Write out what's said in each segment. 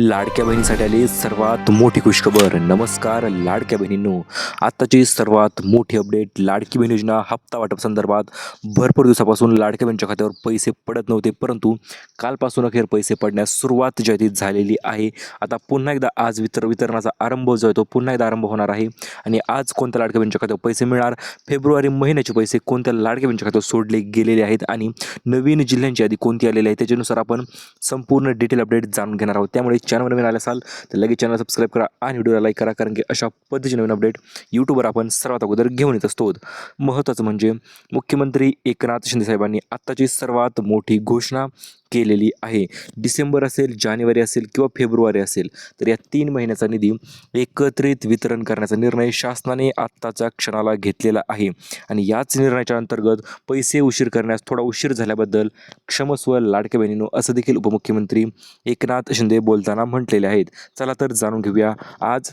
लाडक्या बहिणीसाठी आली सर्वात मोठी खुशखबर। नमस्कार लाडक्या बहिणींनो, आत्ताची सर्वात मोठी अपडेट। लाडकी बहीण योजना हप्ता वाटप संदर्भात भरपूर दिवसापासून लाडक्या बहिणीच्या खात्यावर पैसे पडत नव्हते, परंतु कालपासून अखेर पैसे पडण्यास सुरुवात जी आहे ती झालेली आहे। आता पुन्हा एकदा आज वितरणाचा आरंभ जो आहे तो पुन्हा एकदा आरंभ होणार आहे। आणि आज कोणत्या लाडक्या बहिणीच्या खात्यावर पैसे मिळणार, फेब्रुवारी महिन्याचे पैसे कोणत्या लाडक्या बहिणीच्या खात्यावर सोडले गेलेले आहेत आणि नवीन जिल्ह्यांची यादी कोणती आलेली आहे त्याच्यानुसार आपण संपूर्ण डिटेल अपडेट जाणून घेणार आहोत। त्यामुळे चॅनलवर नवीन आले असाल तर लगेच चॅनल सबस्क्राईब करा आणि व्हिडिओला लाईक करा, कारण की अशा पद्धतीचे नवीन अपडेट यूट्यूबवर आपण सर्वात अगोदर घेऊन येत असतो। महत्त्वाचं म्हणजे मुख्यमंत्री एकनाथ शिंदे साहेबांनी आत्ताची सर्वात मोठी घोषणा केलेली आहे। डिसेंबर असेल, जानेवारी असेल किंवा फेब्रुवारी असेल, तर या 3 महिन्याचा निधी एकत्रित वितरण करण्याचा निर्णय शासनाने आत्ताच्या क्षणाला घेतलेला आहे। आणि याच निर्णयाच्या अंतर्गत पैसे उशीर करण्यास थोडा उशीर झाल्याबद्दल क्षमस्व लाडक्या बहिणींनो, असं देखील उपमुख्यमंत्री एकनाथ शिंदे बोलताना म्हटलेले आहेत। चला तर जाणून घेऊया, आज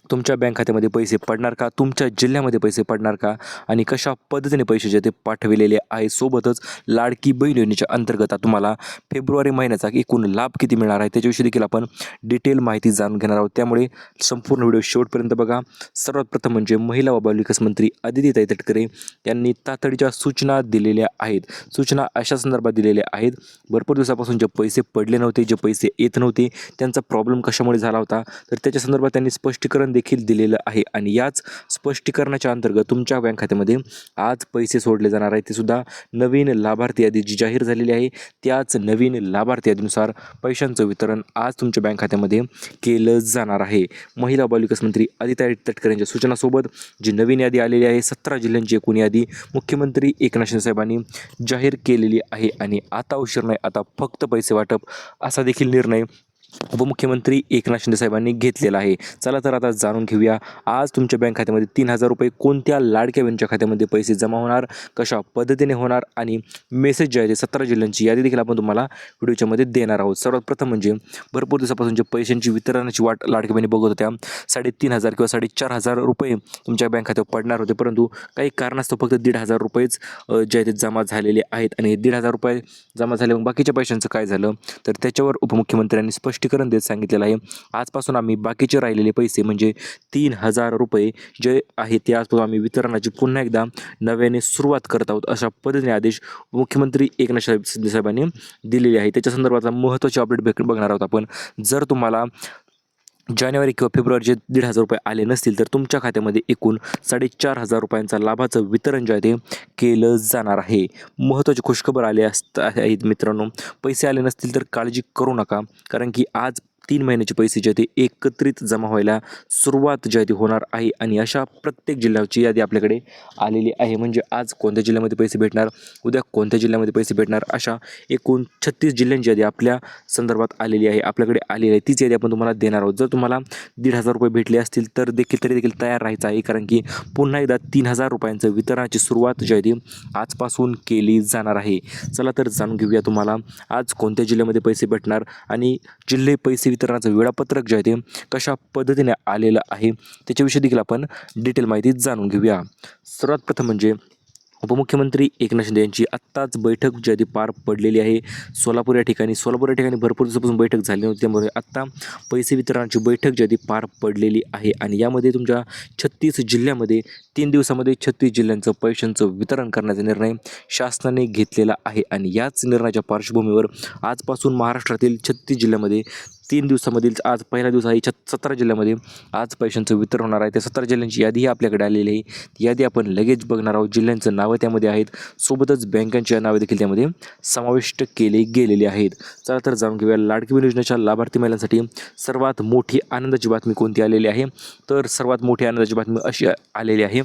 तुमच्या बँक खात्यामध्ये पैसे पडणार का, तुमच्या जिल्ह्यामध्ये पैसे पडणार का आणि कशा पद्धतीने पैसे जे ते पाठविलेले आहे। सोबतच लाडकी बहीण योजनेच्या अंतर्गत तुम्हाला फेब्रुवारी महिन्याचा एकूण लाभ किती मिळणार आहे त्याच्याविषयी देखील आपण डिटेल माहिती जाणून घेणार आहोत। त्यामुळे संपूर्ण व्हिडिओ शेवटपर्यंत बघा। सर्वात प्रथम म्हणजे महिला व बालविकास मंत्री अदिती तटकरे यांनी तातडीच्या सूचना दिलेल्या आहेत। सूचना अशा संदर्भात दिलेल्या आहेत, भरपूर दिवसापासून जे पैसे पडले नव्हते, जे पैसे येत नव्हते, त्यांचा प्रॉब्लेम कशामुळे झाला होता, तर त्याच्या संदर्भात त्यांनी स्पष्टीकरण देखील दिलेलं आहे। आणि याच स्पष्टीकरणाच्या अंतर्गत तुमच्या बँक खात्यामध्ये आज पैसे सोडले जाणार आहेत। ते सुद्धा नवीन लाभार्थी यादी जी जाहीर झालेली आहे त्याच नवीन लाभार्थी यादीनुसार पैशांचं वितरण आज तुमच्या बँक खात्यामध्ये केलं जाणार आहे। महिला व बालविकास मंत्री अदिती तटकरे यांच्या सूचनासोबत जी नवीन यादी आलेली आहे, 17 जिल्ह्यांची एकूण यादी मुख्यमंत्री एकनाथ शिंदे साहेबांनी जाहीर केलेली आहे। आणि आता उशीर नाही, आता फक्त पैसे वाटप असा देखील निर्णय उपमुख्यमंत्री एकनाथ शिंदे साहेबांनी घेतलेला आहे। चला तर आता जाणून घेऊया, आज तुमच्या बँक खात्यामध्ये 3,000 रुपये कोणत्या लाडक्या बहिणीच्या खात्यामध्ये पैसे जमा होणार, कशा पद्धतीने होणार आणि मेसेज जे आहे ते 17 जिल्ह्यांची यादी देखील आपण तुम्हाला व्हिडिओच्या मध्ये देणार आहोत। सर्वात प्रथम म्हणजे भरपूर दिवसापासून जे पैशांची वितरणाची वाट लाडक्या बहिणी बघत होत्या, 3,500 किंवा 4,500 रुपये तुमच्या बँक खात्यावर पडणार होते, परंतु काही कारणास्तव फक्त 1,500 रुपयेच जे आहे ते जमा झालेले आहेत। आणि 1,500 रुपये जमा झाले, मग बाकीच्या पैशांचं काय झालं, तर त्याच्यावर उपमुख्यमंत्र्यांनी स्पष्टीकरण देत सांगितलेलं आहे। आजपासून आम्ही बाकीचे राहिलेले पैसे म्हणजे 3,000 रुपये जे आहे ते आजपासून आम्ही वितरणाची पुन्हा एकदा नव्याने सुरुवात करत आहोत, अशा पद्धतीने आदेश मुख्यमंत्री एकनाथ शिंदे साहेबांनी दिलेले आहे। त्याच्या संदर्भातला महत्त्वाचे अपडेट बघणार आहोत आपण। जर तुम्हाला जानेवारी किंवा फेब्रुवारीचे 1,500 रुपये आले नसतील तर तुमच्या खात्यामध्ये एकूण 4,500 रुपयांचा लाभाचं वितरण जे आहे ते केलं जाणार आहे। महत्त्वाची खुशखबर आली आहेत मित्रांनो, पैसे आले नसतील तर काळजी करू नका, कारण की आज 3 महिन्याचे पैसे जे ते एकत्रित जमा व्हायला सुरुवात जी आहे ती होणार आहे। आणि अशा प्रत्येक जिल्ह्याची यादी आपल्याकडे आलेली आहे, म्हणजे आज कोणत्या जिल्ह्यामध्ये पैसे भेटणार, उद्या कोणत्या जिल्ह्यामध्ये पैसे भेटणार, अशा एकूण 36 जिल्ह्यांची यादी आपल्या संदर्भात आलेली आहे, आपल्याकडे आलेली आहे। तीच यादी आपण तुम्हाला देणार आहोत। जर तुम्हाला 1,500 रुपये भेटले असतील तर तरी देखील तयार राहायचं आहे, कारण की पुन्हा एकदा 3,000 रुपयांचं वितरणाची सुरुवात जी आहे ती आजपासून केली जाणार आहे। चला तर जाणून घेऊया तुम्हाला आज कोणत्या जिल्ह्यामध्ये पैसे भेटणार आणि जिल्हे पैसे वितरणाचं वेळापत्रक जे आहे ते कशा पद्धतीने आलेलं आहे त्याच्याविषयी देखील आपण डिटेल माहिती जाणून घेऊया। सर्वात प्रथम म्हणजे उपमुख्यमंत्री एकनाथ शिंदे यांची आत्ताच बैठक जी आहे ती पार पडलेली आहे सोलापूर या ठिकाणी भरपूर दिवसापासून बैठक झाली नव्हती, त्यामुळे आत्ता पैसे वितरणाची बैठक जी आहे ती पार पडलेली आहे। आणि यामध्ये तुमच्या 36 जिल्ह्यामध्ये 3 दिवसामध्ये 36 जिल्ह्यांचं पैशांचं वितरण करण्याचा निर्णय शासनाने घेतलेला आहे। आणि याच निर्णयाच्या पार्श्वभूमीवर आजपासून महाराष्ट्रातील 36 जिल्ह्यामध्ये 3 दिवसामधील आज पहिला दिवस आहे, 17 जिल्ह्यामध्ये आज पैशांचं वितरण होणार आहे। त्या 17 जिल्ह्यांची यादीही आपल्याकडे आलेली आहे, ती यादी आपण लगेच बघणार आहोत। जिल्ह्यांचं नावं त्यामध्ये आहेत, सोबतच बँकांची नावे देखील त्यामध्ये समाविष्ट केली गेलेली आहेत। चला तर जाणून घेऊया, लाडकी बहीण योजनेच्या लाभार्थी महिलांसाठी सर्वात मोठी आनंदाची बातमी कोणती आलेली आहे, तर सर्वात मोठी आनंदाची बातमी अशी आलेली आहे,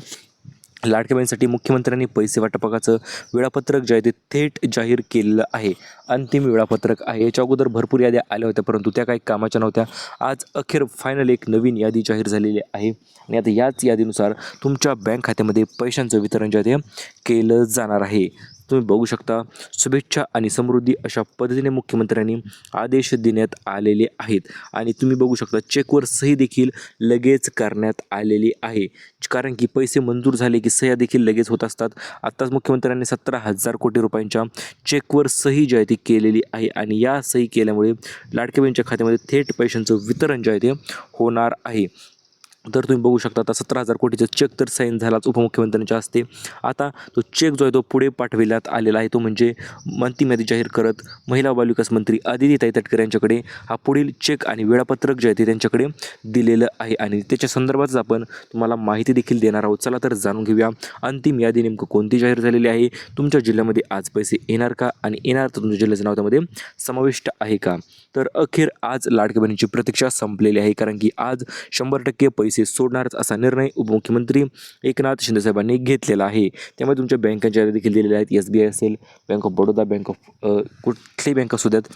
लाडक्या बहिणीसाठी मुख्यमंत्र्यांनी पैसे वाटपाचं वेळापत्रक जे आहे ते थेट जाहीर केलेलं आहे। अंतिम वेळापत्रक आहे, याच्या अगोदर भरपूर याद्या आल्या होत्या, परंतु त्या काही कामाच्या नव्हत्या। आज अखेर फायनल एक नवीन यादी जाहीर झालेली आहे आणि आता याच यादीनुसार तुमच्या बँक खात्यामध्ये पैशांचं वितरण जे आहे ते केलं जाणार आहे। तुम्ही बघू शकता शुभेच्छा आणि समृद्धी अशा पद्धतीने मुख्यमंत्र्यांनी आदेश देण्यात आलेले आहेत आणि तुम्ही बघू शकता चेकवर सही देखील लगेच करण्यात आलेली आहे कारण की पैसे मंजूर झाले की सह्या देखील लगेच होत असतात. आत्ताच मुख्यमंत्र्यांनी 17,000 कोटी रुपयांच्या चेकवर सही जी आहे ती केलेली आहे आणि या सही केल्यामुळे लाडक्या बहिणीच्या खात्यामध्ये थेट पैशांचं वितरण जे आहे ते होणार आहे. तर तुम्ही बघू शकता आता 17,000 कोटीचा चेक तर साईन झालाच उपमुख्यमंत्र्यांच्या हस्ते. आता तो चेक जो आहे तो पुढे पाठविण्यात आलेला आहे तो म्हणजे अंतिम यादी जाहीर करत महिला व बालविकास मंत्री आदितीताई तटकरे यांच्याकडे हा पुढील चेक आणि वेळापत्रक जे आहे ते त्यांच्याकडे दिलेलं आहे आणि त्याच्या संदर्भातच आपण तुम्हाला माहिती देखील देणार आहोत. चला तर जाणून घेऊया अंतिम यादी नेमकं कोणती जाहीर झालेली आहे, तुमच्या जिल्ह्यामध्ये आज पैसे येणार का आणि येणार तर तुमच्या जिल्ह्याचं नाव त्यामध्ये समाविष्ट आहे का. तर अखेर आज लाडक्या बहिणीची प्रतीक्षा संपलेली आहे कारण की आज 100% पैसे सोडणारच असा निर्णय उपमुख्यमंत्री एकनाथ शिंदेसाहेबांनी घेतलेला आहे. त्यामुळे तुमच्या बँकांच्या याद्या देखील दिलेल्या आहेत. SBI असेल, bank of Baroda, bank of कुठलीही बँक असू द्यात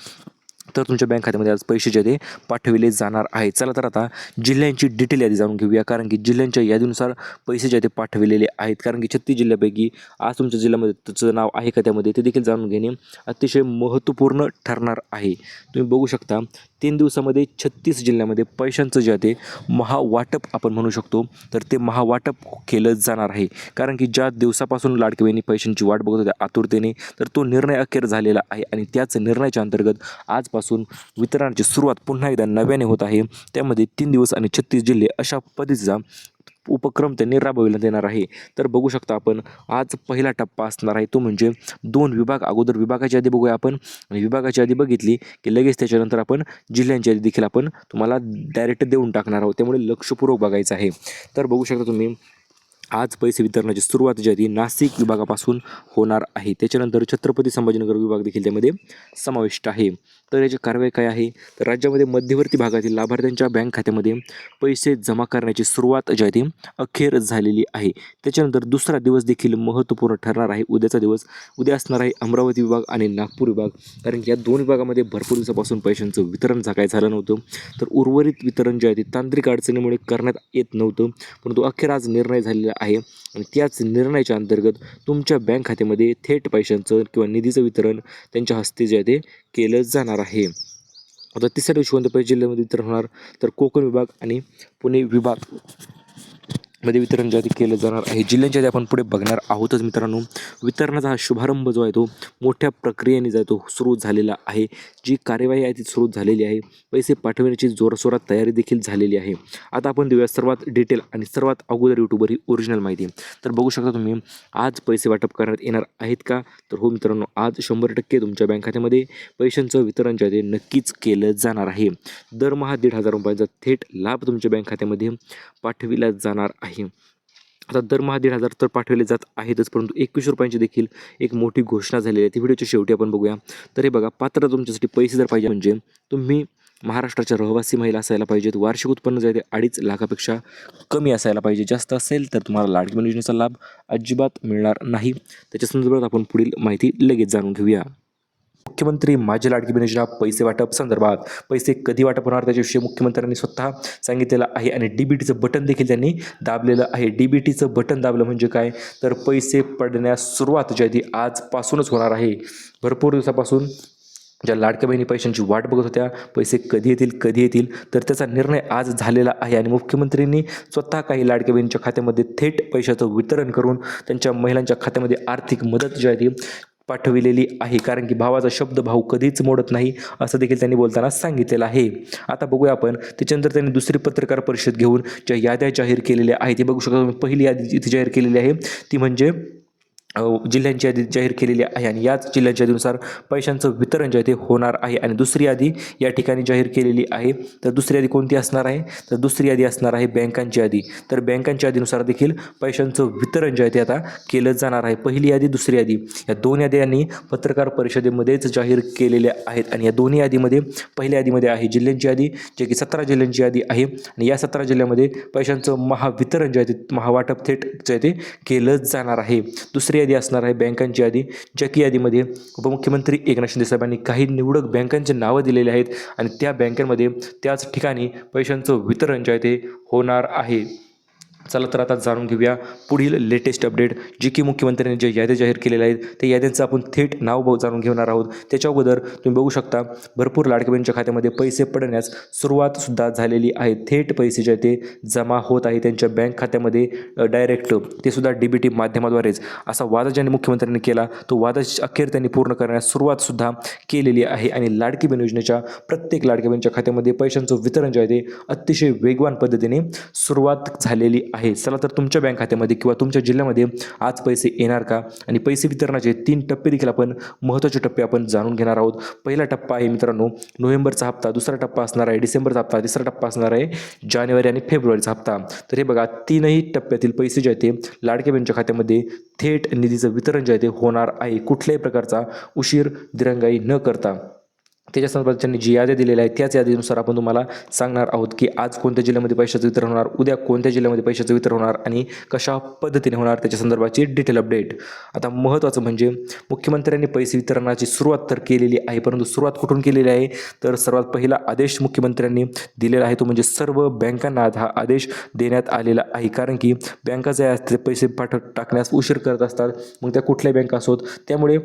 तर तुमच्या बँक खात्यामध्ये आज पैसे जे ते पाठविले जाणार आहे. चला तर आता जिल्ह्यांची डिटेल यादी जाणून घेऊया कारण की जिल्ह्यांच्या यादीनुसार पैसे जे ते पाठविलेले आहेत कारण की 36 जिल्ह्यापैकी आज तुमच्या जिल्ह्यामध्ये त्याचं नाव आहे का त्यामध्ये ते देखील जाणून घेणे अतिशय महत्त्वपूर्ण ठरणार आहे. तुम्ही बघू शकता 3 दिवसामध्ये 36 जिल्ह्यामध्ये पैशांचं जे आहे ते महावाटप आपण म्हणू शकतो तर ते महावाटप केलं जाणार आहे कारण की ज्या दिवसापासून लाडकी बहिणी पैशांची वाट बघत होत्या आतुरतेने तर तो निर्णय अखेर झालेला आहे आणि त्याच निर्णयाच्या अंतर्गत आजपासून वितरणाची सुरुवात पुन्हा एकदा नव्याने होत आहे. त्यामध्ये 3 दिवस आणि 36 जिल्हे अशा पद्धतीचा उपक्रम त्यांनी राबविण्यात येणार आहे. तर बघू शकता आपण आज पहिला टप्पा असणार आहे तो म्हणजे 2 विभाग. अगोदर विभागाची यादी बघूया आपण आणि विभागाची यादी बघितली की लगेच त्याच्यानंतर आपण जिल्ह्यांची यादी देखील आपण तुम्हाला डायरेक्ट देऊन टाकणार आहोत. त्यामुळे लक्षपूर्वक बघायचं आहे. तर बघू शकता तुम्ही आज पैसे वितरणाची सुरुवात जी आहे ती नाशिक विभागापासून होणार आहे. त्याच्यानंतर छत्रपती संभाजीनगर विभाग देखील त्यामध्ये समाविष्ट आहे. तर याची कारवाई काय आहे तर राज्यामध्ये मध्यवर्ती भागातील लाभार्थ्यांच्या बँक खात्यामध्ये पैसे जमा करण्याची सुरुवात जी आहे ती अखेर झालेली आहे. त्याच्यानंतर दुसरा दिवस देखील महत्त्वपूर्ण ठरणार आहे. उद्याचा दिवस उद्या असणार आहे अमरावती विभाग आणि नागपूर विभाग कारण की या 2 विभागामध्ये भरपूर दिवसापासून पैशांचं वितरण काय झालं नव्हतं. तर उर्वरित वितरण जे आहे ते तांत्रिक अडचणीमुळे करण्यात येत नव्हतं परंतु अखेर आज निर्णय झालेला आहे आणि त्याच निर्णयाच्या अंतर्गत तुमच्या बँक खात्यामध्ये थेट पैशांचं किंवा निधीचं वितरण त्यांच्या हस्ते जे आहे ते केलं जाणार आहे. आता तिसऱ्या दिवशी कोणत्या पैसे जिल्ह्यामध्ये वितरण होणार तर कोकण विभाग आणि पुणे विभाग मध्ये वितरण जे आहे ते केलं जाणार आहे. जिल्ह्यांच्या आपण पुढे बघणार आहोतच मित्रांनो. वितरणाचा हा शुभारंभ जो आहे तो मोठ्या प्रक्रियेने जो आहे तो सुरू झालेला आहे. जी कार्यवाही आहे ती सुरू झालेली आहे. पैसे पाठवण्याची जोरशोरात तयारी देखील झालेली आहे. आता आपण देऊया सर्वात डिटेल आणि सर्वात अगोदर यूट्यूबवर ही ओरिजिनल माहिती. तर बघू शकता तुम्ही आज पैसे वाटप करण्यात येणार आहेत का तर हो मित्रांनो आज 100% तुमच्या बँक खात्यामध्ये पैशांचं वितरण जे आहे ते नक्कीच केलं जाणार आहे. दरमहा 1,500 रुपयांचा थेट लाभ तुमच्या बँक खात्यामध्ये पाठविला जाणार आहे. आता दरमहा 1,500 तर पाठवले जात आहेतच परंतु 21 रुपयांची देखील एक मोठी घोषणा झालेली आहे. ती व्हिडिओच्या शेवटी आपण बघूया. तर हे बघा पात्र तुमच्यासाठी पैसे जर पाहिजे म्हणजे तुम्ही महाराष्ट्राच्या रहिवासी महिला असायला पाहिजेत. वार्षिक उत्पन्न जे आहे ते 2.5 लाखापेक्षा कमी असायला पाहिजे. जास्त असेल तर तुम्हाला लाडकी बहीण योजनेचा लाभ अजिबात मिळणार नाही. त्याच्या संदर्भात आपण पुढील माहिती लगेच जाणून घेऊया. मुख्यमंत्री माझी लाडकी बहीण योजना पैसे वाटप संदर्भात पैसे कधी वाटप होणार त्याच्याविषयी मुख्यमंत्र्यांनी स्वतः सांगितलेलं आहे आणि DBTचं बटन देखील त्यांनी दाबलेलं आहे. DBTचं बटन दाबलं म्हणजे काय तर पैसे पडण्यास सुरुवात जी आहे ती आजपासूनच होणार आहे. भरपूर दिवसापासून ज्या लाडक्या बहिणी पैशांची वाट बघत होत्या पैसे कधी येतील तर त्याचा निर्णय आज झालेला आहे आणि मुख्यमंत्र्यांनी स्वतः काही लाडक्या बहिणींच्या खात्यामध्ये थेट पैशाचं वितरण करून त्यांच्या महिलांच्या खात्यामध्ये आर्थिक मदत जी आहे ती पाठविलेली आहे कारण की भावाचा शब्द भाऊ कधीच मोडत नाही असं देखील त्यांनी बोलताना सांगितलेलं आहे. आता बघूया आपण त्याच्यानंतर त्यांनी दुसरी पत्रकार परिषद घेऊन ज्या याद्या जाहीर केलेल्या आहेत ती बघू शकता. पहिली यादी इथे जाहीर केलेली आहे ती म्हणजे जिल्ह्यांची यादी जाहीर केलेली आहे आणि याच जिल्ह्यांच्या यादीनुसार पैशांचं वितरण जे आहे ते होणार आहे. आणि दुसरी यादी या ठिकाणी जाहीर केलेली आहे. तर दुसरी यादी कोणती असणार आहे तर दुसरी यादी असणार आहे बँकांची यादी. तर बँकांच्या यादीनुसार देखील पैशांचं वितरण जे आहे ते आता केलं जाणार आहे. पहिली यादी दुसरी यादी या 2 याद्यांनी पत्रकार परिषदेमध्येच जाहीर केलेल्या आहेत आणि या दोन्ही यादीमध्ये पहिल्या यादीमध्ये आहे जिल्ह्यांची यादी जे की 17 जिल्ह्यांची यादी आहे आणि या 17 जिल्ह्यामध्ये पैशांचं महावितरण जे आहे ते महावाटप थेट जे आहे ते केलं जाणार आहे. दुसरी यादी असणार आहे बँकांची यादी ज्या की यादीमध्ये उपमुख्यमंत्री एकनाथ शिंदे साहेबांनी काही निवडक बँकांची नावं दिलेली आहेत आणि त्या बँकांमध्ये त्याच ठिकाणी पैशांचं वितरण जे आहे ते होणार आहे. चला तर आता जाणून घेऊया पुढील लेटेस्ट अपडेट, जी की मुख्यमंत्र्यांनी जे याद्या जाहीर केलेल्या आहेत त्या याद्यांचं आपण थेट नाव जाणून घेणार आहोत. त्याच्या अगोदर तुम्ही बघू शकता भरपूर लाडक्या बहिणींच्या खात्यामध्ये पैसे पडण्यास सुरुवातसुद्धा झालेली आहे. थेट पैसे जे आहेत ते जमा होत आहे त्यांच्या बँक खात्यामध्ये डायरेक्ट, ते सुद्धा DBT माध्यमाद्वारेच. असा वादा ज्यांनी मुख्यमंत्र्यांनी केला तो वादा अखेर त्यांनी पूर्ण करण्यास सुरुवातसुद्धा केलेली आहे आणि लाडकी बहीण योजनेच्या प्रत्येक लाडक्या बहिणीच्या खात्यामध्ये पैशांचं वितरण जे आहे ते अतिशय वेगवान पद्धतीने सुरुवात झालेली आहे. चला तर तुमच्या बँक खात्यामध्ये किंवा तुमच्या जिल्ह्यामध्ये आज पैसे येणार का आणि पैसे वितरणाचे 3 टप्पे देखील आपण महत्त्वाचे टप्पे आपण जाणून घेणार आहोत. पहिला टप्पा आहे मित्रांनो नोव्हेंबरचा हप्ता, दुसरा टप्पा असणार आहे डिसेंबरचा हप्ता, तिसरा टप्पा असणार आहे जानेवारी आणि फेब्रुवारीचा हप्ता. तर हे बघा तीनही टप्प्यातील पैसे जे आहेत ते लाडक्या बहिणीच्या खात्यामध्ये थेट निधीचं वितरण जे आहे ते होणार आहे कुठल्याही प्रकारचा उशीर दिरंगाई न करता. त्याच्या संदर्भात त्यांनी जी याद्या दिलेल्या आहेत त्याच यादीनुसार आपण तुम्हाला सांगणार आहोत की आज कोणत्या जिल्ह्यामध्ये पैशाचं वितरण होणार, उद्या कोणत्या जिल्ह्यामध्ये पैशाचं वितरण होणार आणि कशा पद्धतीने होणार त्याच्या संदर्भाची डिटेल अपडेट. आता महत्त्वाचं म्हणजे मुख्यमंत्र्यांनी पैसे वितरणाची सुरुवात तर केलेली आहे, परंतु सुरुवात कुठून केलेली आहे तर सर्वात पहिला आदेश मुख्यमंत्र्यांनी दिलेला आहे तो म्हणजे सर्व बँकांना हा आदेश देण्यात आलेला आहे. कारण की बँका जे असते पैसे टाकण्यास उशीर करत असतात, मग त्या कुठल्याही बँका असोत. त्यामुळे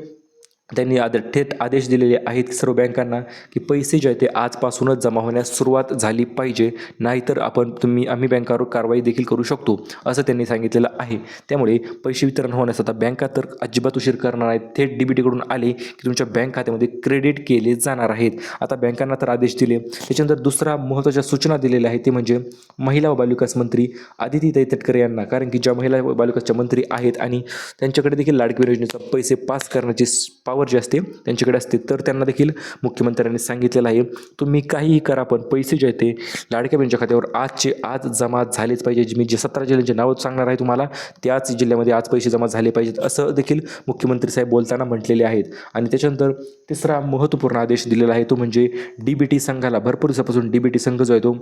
त्यांनी थेट आदेश दिलेले आहेत सर्व बँकांना की पैसे जे आहेत ते आजपासूनच जमा होण्यास सुरुवात झाली पाहिजे, नाहीतर आम्ही बँकावर कारवाई देखील करू शकतो असं त्यांनी सांगितलेलं आहे. त्यामुळे पैसे वितरण होण्यास आता बँका तर अजिबात उशीर करणार आहेत. थेट DBTकडून आले की तुमच्या बँक खात्यामध्ये क्रेडिट केले जाणार आहेत. आता बँकांना तर आदेश दिले. त्याच्यानंतर दुसरा महत्त्वाच्या सूचना दिलेल्या आहेत ते म्हणजे महिला व बालविकास मंत्री आदितीताई तटकरे यांना, कारण की ज्या महिला व बालविकासच्या मंत्री आहेत आणि त्यांच्याकडे देखील लाडकी बहीण योजनेचा पैसे पास करण्याची पावर जी असते त्यांच्याकडे असते, तर त्यांना देखील मुख्यमंत्र्यांनी सांगितलेलं आहे तुम्ही काहीही करा पण पैसे जे आहेत ते लाडक्या बहिणीच्या खात्यावर आजचे आज जमा झालेच पाहिजे. मी जे 17 जिल्ह्यांचे नावं सांगणार आहे तुम्हाला त्याच जिल्ह्यामध्ये आज पैसे जमा झाले पाहिजेत असं देखील मुख्यमंत्री साहेब बोलताना म्हटलेले आहेत. आणि त्याच्यानंतर तिसरा महत्त्वपूर्ण आदेश दिलेला आहे तो म्हणजे DBT संघाला. भरपूर दिवसापासून DBT संघ जो आहे तो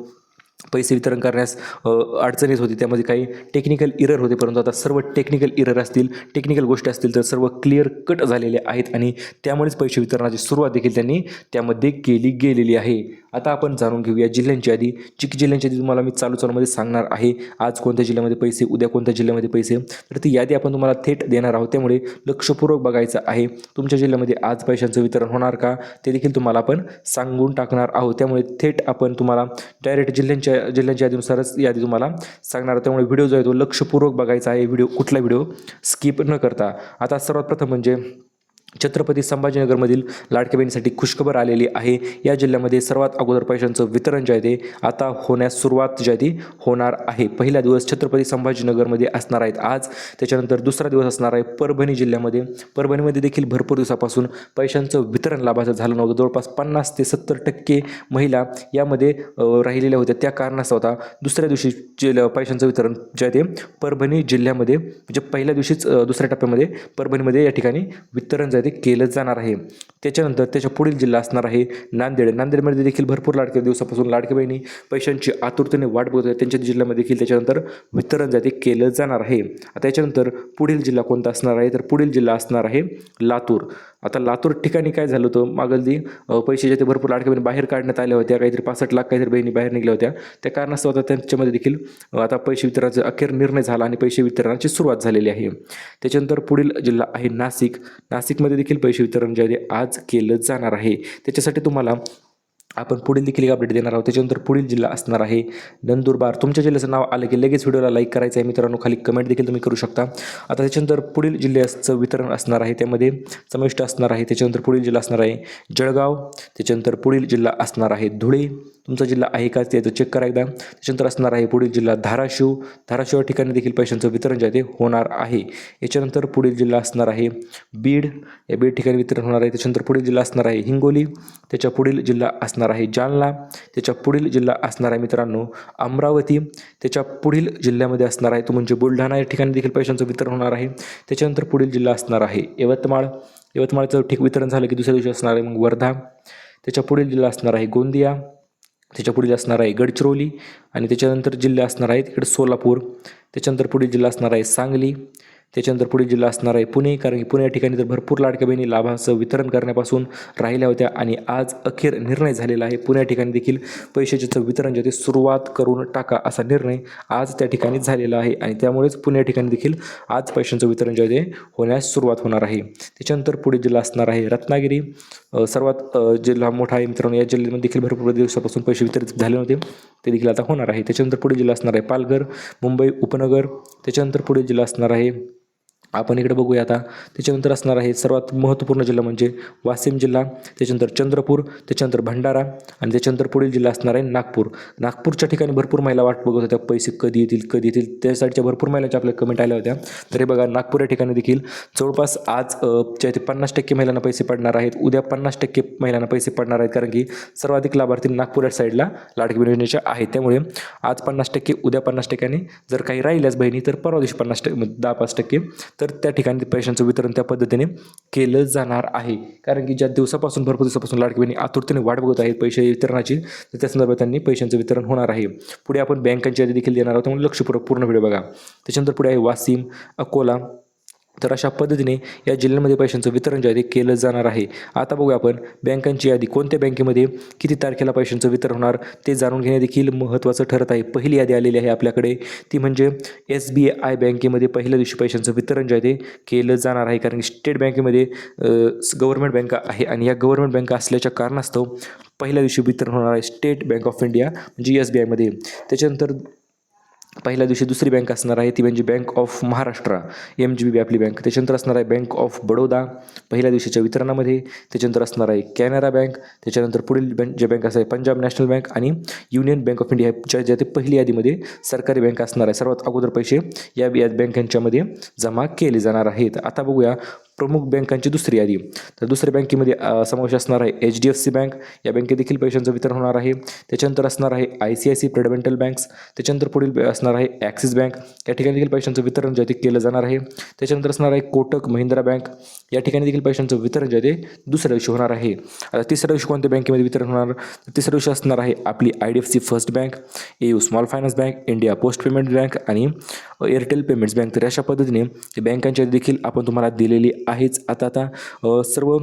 पैसे वितरण करण्यास अडचणीत होती, त्यामध्ये काही टेक्निकल इरर होते, परंतु आता सर्व टेक्निकल इरर असतील, टेक्निकल गोष्टी असतील तर सर्व क्लिअर कट झालेले आहेत आणि त्यामुळेच पैसे वितरणाची सुरुवात देखील त्यांनी त्यामध्ये केली गेलेली आहे. आता आपण जाणून घेऊया जिल्ह्यांची यादी. जिल्ह्यांची यादी तुम्हाला मी चालूमध्ये सांगणार आहे. आज कोणत्या जिल्ह्यामध्ये पैसे, उद्या कोणत्या जिल्ह्यामध्ये पैसे, तर ती यादी आपण तुम्हाला थेट देणार आहोत. त्यामुळे लक्षपूर्वक बघायचं आहे. तुमच्या जिल्ह्यामध्ये आज पैशांचं वितरण होणार का ते देखील तुम्हाला आपण सांगून टाकणार आहोत. त्यामुळे थेट आपण तुम्हाला डायरेक्ट जिल्ह्यांच्या यादीनुसारच यादी तुम्हाला सांगणार. त्यामुळे व्हिडिओ जो आहे तो लक्षपूर्वक बघायचा आहे, कुठला व्हिडिओ स्किप न करता. आता सर्वात प्रथम म्हणजे छत्रपती संभाजीनगरमधील लाडक्या बहिणीसाठी खुशखबर आलेली आहे. या जिल्ह्यामध्ये सर्वात अगोदर पैशांचं वितरण जे आहे ते आता होण्यास सुरुवात जी आहे ती होणार आहे. पहिला दिवस छत्रपती संभाजीनगरमध्ये असणार आहेत आज. त्याच्यानंतर दुसरा दिवस असणार आहे परभणी जिल्ह्यामध्ये. परभणीमध्ये देखील भरपूर दिवसापासून पैशांचं वितरण लाभाचं झालं नव्हतं. जवळपास 50 ते 70% महिला यामध्ये राहिलेल्या होत्या. त्या कारणास्तव होता दुसऱ्या दिवशी पैशांचं वितरण जे आहे ते परभणी जिल्ह्यामध्ये म्हणजे पहिल्या दिवशीच दुसऱ्या टप्प्यामध्ये परभणीमध्ये या ठिकाणी वितरण ते केलं जाणार आहे. त्याच्यानंतर त्याच्या पुढील जिल्हा असणार आहे नांदेड. नांदेडमध्ये देखील भरपूर लाडक्या दिवसापासून लाडक्या बहिणी पैशांची आतुरतेने वाट बघत आहेत. त्यांच्या जिल्ह्यामध्ये देखील त्याच्यानंतर वितरण जे केलं जाणार आहे. त्याच्यानंतर पुढील जिल्हा कोणता असणार आहे तर पुढील जिल्हा असणार आहे लातूर. आता लातूर ठिकाणी काय झालं होतं मागलदी पैसे जे ते भरपूर लाडक्या बहिणी बाहेर काढण्यात आल्या होत्या, काहीतरी 65 लाख काहीतरी बहिणी बाहेर निघल्या होत्या. त्या कारणास्तव आता त्यांच्यामध्ये देखील आता पैसे वितरणाचा अखेर निर्णय झाला आणि पैसे वितरणाची सुरुवात झालेली आहे. त्याच्यानंतर पुढील जिल्हा आहे नाशिक. नाशिकमध्ये देखील पैसे वितरण जे आहे आज केलं जाणार आहे. त्याच्यासाठी तुम्हाला आपण पुढील देखील एक अपडेट देणार आहोत. त्याच्यानंतर पुढील जिल्हा असणार आहे नंदुरबार. तुमच्या जिल्ह्याचं नाव आलं की लगेच व्हिडिओला लाईक करायचं आहे मित्रांनो, खाली कमेंट देखील तुम्ही करू शकता. आता त्याच्यानंतर पुढील जिल्ह्याचं वितरण असणार आहे त्यामध्ये समाविष्ट असणार आहे. त्याच्यानंतर पुढील जिल्हा असणार आहे जळगाव. त्याच्यानंतर पुढील जिल्हा असणार आहे धुळे. तुमचा जिल्हा आहे का ते चेक करा एकदा. त्याच्यानंतर असणार आहे पुढील जिल्हा धाराशिव. धाराशिव या ठिकाणी देखील पैशांचं वितरण जे आहे ते होणार आहे. याच्यानंतर पुढील जिल्हा असणार आहे बीड. या बीड ठिकाणी वितरण होणार आहे. त्याच्यानंतर पुढील जिल्हा असणार आहे हिंगोली. त्याच्या पुढील जिल्हा असणार आहे जालना. त्याच्या पुढील जिल्हा असणार आहे मित्रांनो अमरावती. त्याच्या पुढील जिल्ह्यामध्ये असणार आहे तो म्हणजे बुलढाणा. या ठिकाणी देखील पैशांचं वितरण होणार आहे. त्याच्यानंतर पुढील जिल्हा असणार आहे यवतमाळ. यवतमाळचं वितरण झालं की दुसऱ्या दिवशी असणार आहे मग वर्धा. त्याच्या पुढील जिल्हा असणार आहे गोंदिया. त्याच्या पुढील असणार आहे गडचिरोली आणि त्याच्यानंतर जिल्हे असणार आहेत इकडे सोलापूर. त्याच्यानंतर पुढील जिल्हा असणार आहे सांगली. त्याच्यानंतर पुढील जिल्हा असणार आहे पुणे, कारण की पुणे या ठिकाणी तर भरपूर लाडक्या बहिणी लाभाचं वितरण करण्यापासून राहिल्या होत्या आणि आज अखेर निर्णय झालेला आहे. पुणे या ठिकाणी देखील पैशाचं वितरण जे ते सुरुवात करून टाका असा निर्णय आज त्या ठिकाणी झालेला आहे आणि त्यामुळेच पुणे या ठिकाणी देखील आज पैशांचं वितरण जे ते होण्यास सुरुवात होणार आहे. त्याच्यानंतर पुढील जिल्हा असणार आहे रत्नागिरी. सर्वात जिल्हा मोठा आहे मित्रांनो. या जिल्ह्यामध्ये देखील भरपूर दिवसापासून पैसे वितरित झाले नव्हते, ते देखील आता होणार आहे. त्याच्यानंतर पुढील जिल्हा असणार आहे पालघर, मुंबई उपनगर. त्याच्यानंतर पुढील जिल्हा असणार आहे, आपण इकडे बघूया आता, त्याच्यानंतर असणार आहे सर्वात महत्त्वपूर्ण जिल्हा म्हणजे वाशिम जिल्हा. त्याच्यानंतर चंद्रपूर, त्याच्यानंतर भंडारा आणि त्याच्यानंतर पुढील जिल्हा असणार आहे नागपूर. नागपूरच्या ठिकाणी भरपूर महिला वाट बघत होत्या, पैसे कधी येतील कधी येतील. त्या साईडच्या भरपूर महिलांच्या आपल्या कमेंट आल्या होत्या. तर हे बघा, नागपूर या ठिकाणी देखील जवळपास आज जे ते 50% महिलांना पैसे पडणार आहेत, उद्या 50% महिलांना पैसे पडणार आहेत, कारण की सर्वाधिक लाभार्थी नागपूर या साईडला लाडकी बहीण योजनेच्या आहेत. त्यामुळे आज 50%, उद्या 50%, जर काही राहिल्याच बहिणी तर परवा दिवशी 50%, 10-5% तर त्या ठिकाणी पैशांचं वितरण त्या पद्धतीने केलं जाणार आहे. कारण की ज्या दिवसापासून भरपूर दिवसापासून लाडकी बहिणी आतुरतेने वाट बघत आहेत पैसे वितरणाची, तर त्या संदर्भात त्यांनी पैशांचं वितरण होणार आहे. पुढे आपण बँकांची यादी देखील देणार आहोत, त्यामुळे लक्षपूर्वक पूर्ण व्हिडिओ बघा. त्याच्यानंतर पुढे आहे वाशिम, अकोला. तर अशा पद्धतीने या जिल्ह्यांमध्ये पैशांचं वितरण जे आहे ते केलं जाणार आहे. आता बघूया आपण बँकांची यादी, कोणत्या बँकेमध्ये किती तारखेला पैशांचं वितरण होणार ते जाणून घेणे देखील महत्त्वाचं ठरत आहे. पहिली यादी आलेली आहे आपल्याकडे, ती म्हणजे SBI बँकेमध्ये पहिल्या दिवशी पैशांचं वितरण जे आहे ते केलं जाणार आहे. कारण की स्टेट बँकेमध्ये गव्हर्नमेंट बँका आहे आणि या गव्हर्नमेंट बँका असल्याच्या कारणास्तव पहिल्या दिवशी वितरण होणार आहे स्टेट बँक ऑफ इंडिया म्हणजे SBIमध्ये. त्याच्यानंतर पहिल्या दिवशी दुसरी बँक असणार आहे, ती म्हणजे बँक ऑफ महाराष्ट्र, MGB आपली बँक. त्याच्यानंतर असणार आहे बँक ऑफ बडोदा पहिल्या दिवशीच्या वितरणामध्ये. त्याच्यानंतर असणार आहे कॅनरा बँक. त्याच्यानंतर पुढील जे बँक असं आहे पंजाब नॅशनल बँक आणि युनियन बँक ऑफ इंडिया, ज्या ते पहिली यादीमध्ये सरकारी बँक असणार आहे. सर्वात अगोदर पैसे या बँकांच्यामध्ये जमा केले जाणार आहेत. आता बघूया प्रमुख बँकांची दुसरी यादी. तर दुसऱ्या बँकेमध्ये समावेश असणार आहे HDFC बँक, या बँकेत देखील पैशांचं वितरण होणार आहे. त्याच्यानंतर असणार आहे ICICI प्रुडेंशियल बँक्स. त्याच्यानंतर पुढील असणार आहे ॲक्सिस बँक, या ठिकाणी देखील पैशांचं वितरण जे ते केलं जाणार आहे. त्याच्यानंतर असणार आहे कोटक महिंद्रा बँक, या ठिकाणी देखील पैशांचं वितरण जे ते दुसऱ्या दिवशी होणार आहे. आता तिसऱ्या दिवशी कोणत्या बँकेमध्ये वितरण होणार, तर तिसऱ्या दिवशी असणार आहे आपली IDFC first bank, AU small finance bank, India post payment bank आणि एअरटेल पेमेंट्स बँक. तर अशा पद्धतीने बँकांची यादी देखील आपण तुम्हाला दिलेली आहेच. आता सर्व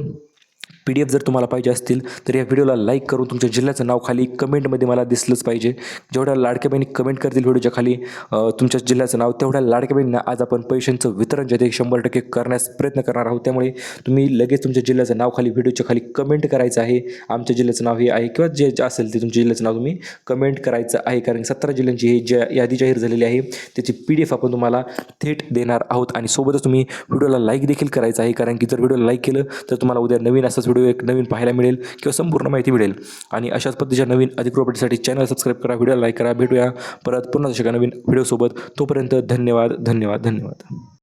PDF जर तुम्हाला पाहिजे असतील तर या व्हिडिओला लाईक करून तुमच्या जिल्ह्याचं नाव खाली कमेंटमध्ये मला दिसलंच पाहिजे. जेवढ्या लाडक्या बहिणी कमेंट करतील व्हिडिओच्या खाली तुमच्या जिल्ह्याचं नाव, तेवढ्या लाडक्या बहिणींना आज आपण पैशांचं वितरण जे ते 100% करण्यास प्रयत्न करणार आहोत. त्यामुळे तुम्ही लगेच तुमच्या जिल्ह्याचं नाव खाली व्हिडिओच्या खाली कमेंट करायचं आहे. आमच्या जिल्ह्याचं नाव हे आहे किंवा जे असेल ते तुमच्या जिल्ह्याचं नाव तुम्ही कमेंट करायचं आहे. कारण 17 जिल्ह्यांची ही यादी जाहीर झालेली आहे, त्याची PDF आपण तुम्हाला थेट देणार आहोत आणि सोबतच तुम्ही व्हिडिओला लाईक देखील करायचं आहे. कारण की जर व्हिडिओला लाईक केलं तर तुम्हाला उद्या नवीन असाच व्हिडिओ एक नवीन पाहायला मिळेल किंवा संपूर्ण माहिती मिळेल. आणि अशाच पद्धतीच्या नवीन अधिक प्रॉपर्टीसाठी चॅनल सबस्क्राईब करा, व्हिडिओ लाईक करा. भेटूया परत पुन्हा अशा नवीन व्हिडिओसोबत. तोपर्यंत धन्यवाद.